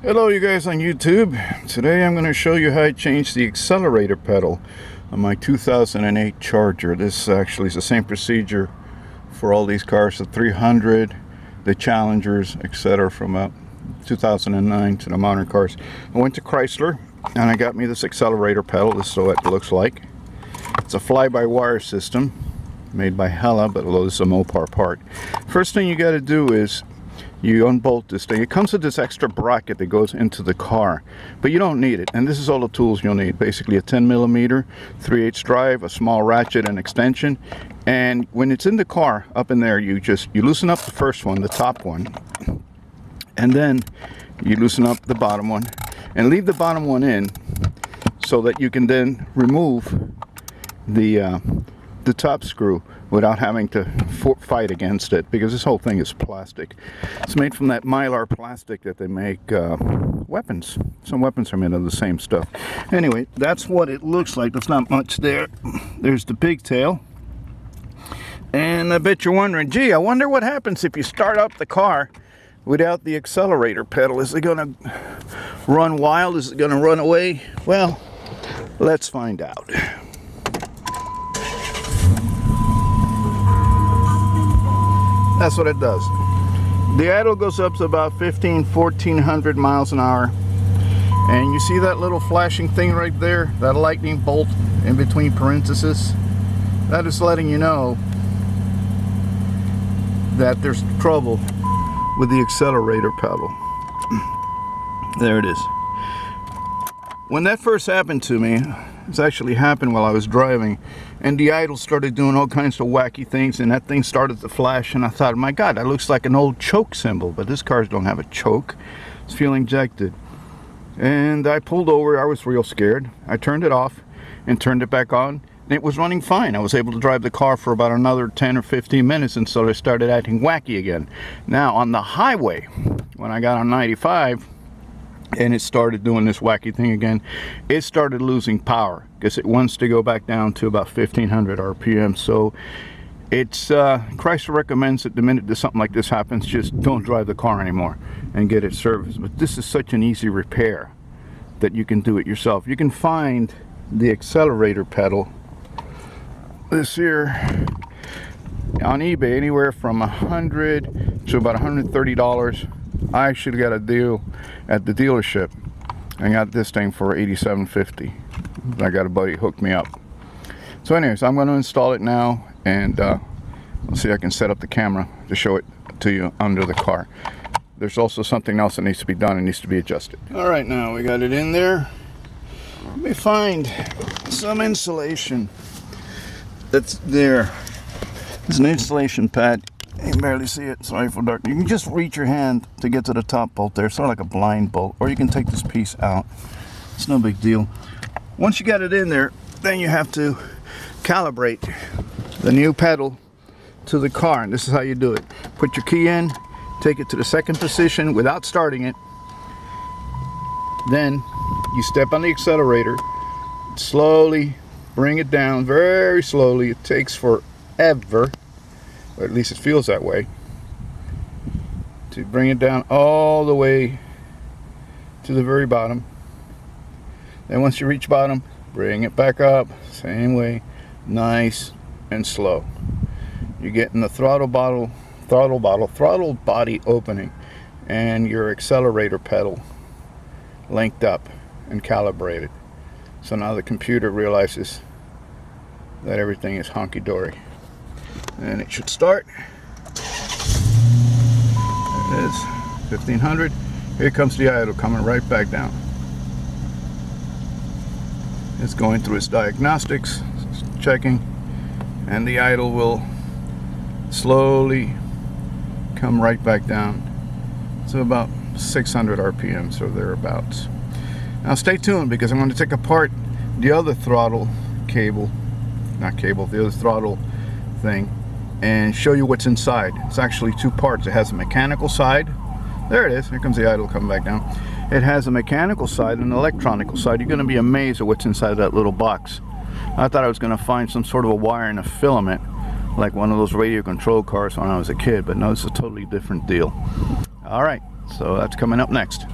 Hello you guys on YouTube. Today I'm going to show you how I changed the accelerator pedal on my 2008 Charger. This actually is the same procedure for all these cars, the 300, the Challengers, etc. from 2009 to the modern cars. I went to Chrysler and I got me this accelerator pedal. This is what it looks like. It's a fly-by-wire system made by Hella, but although this is a Mopar part. First thing you got to do is you unbolt this thing. It comes with this extra bracket that goes into the car, but you don't need it. And this is all the tools you'll need. Basically a 10mm 3/8 drive, a small ratchet and extension. And when it's in the car, up in there, you loosen up the first one, the top one, and then you loosen up the bottom one and leave the bottom one in so that you can then remove the top screw without having to fight against it, because this whole thing is plastic. It's made from that Mylar plastic that they make weapons. Some weapons are made of the same stuff. Anyway, that's what it looks like. There's not much there. There's the pigtail. And I bet you're wondering, gee, I wonder what happens if you start up the car without the accelerator pedal. Is it going to run wild? Is it going to run away? Well, let's find out. That's what it does. The idle goes up to about 1400 miles an hour. And you see that little flashing thing right there? That lightning bolt in between parentheses? That is letting you know that there's trouble with the accelerator pedal. There it is. When that first happened to me, it's actually happened while I was driving, and the idle started doing all kinds of wacky things, and that thing started to flash, and I thought, my God, that looks like an old choke symbol, but this cars don't have a choke. It's fuel injected. And I pulled over. I was real scared. I turned it off and turned it back on, and it was running fine. I was able to drive the car for about another 10 or 15 minutes until it started acting wacky again. Now, on the highway, when I got on 95, and it started doing this wacky thing again, it started losing power because it wants to go back down to about 1500 RPM. So it's Chrysler recommends that the minute that something like this happens, just don't drive the car anymore and get it serviced. But this is such an easy repair that you can do it yourself. You can find the accelerator pedal, this here, on eBay anywhere from $100 to about $130. I actually got a deal at the dealership. I got this thing for $87.50. I got a buddy hooked me up. So anyways, I'm going to install it now, and I'll see if I can set up the camera to show it to you under the car. There's also something else that needs to be done. It needs to be adjusted. All right, now we got it in there. Let me find some insulation that's there. There's an insulation pad. You can barely see it, sorry for dark. You can just reach your hand to get to the top bolt there, sort of like a blind bolt, or you can take this piece out. It's no big deal. Once you get it in there, then you have to calibrate the new pedal to the car, and this is how you do it. Put your key in, take it to the second position without starting it, then you step on the accelerator, slowly bring it down, very slowly. It takes forever, or at least it feels that way, to bring it down all the way to the very bottom. And once you reach bottom, bring it back up, same way, nice and slow. You're getting the throttle body opening and your accelerator pedal linked up and calibrated. So now the computer realizes that everything is honky-dory. And it should start. There it is, 1500. Here comes the idle coming right back down. It's going through its diagnostics, checking, and the idle will slowly come right back down to about 600 RPM, or thereabouts. Now stay tuned, because I'm going to take apart the other throttle cable, the other throttle thing, and show you what's inside. It's actually two parts. It has a mechanical side. There it is. Here comes the idle coming back down. It has a mechanical side and an electronical side. You're going to be amazed at what's inside that little box. I thought I was going to find some sort of a wire and a filament like one of those radio control cars when I was a kid, but no, it's a totally different deal. All right, so that's coming up next.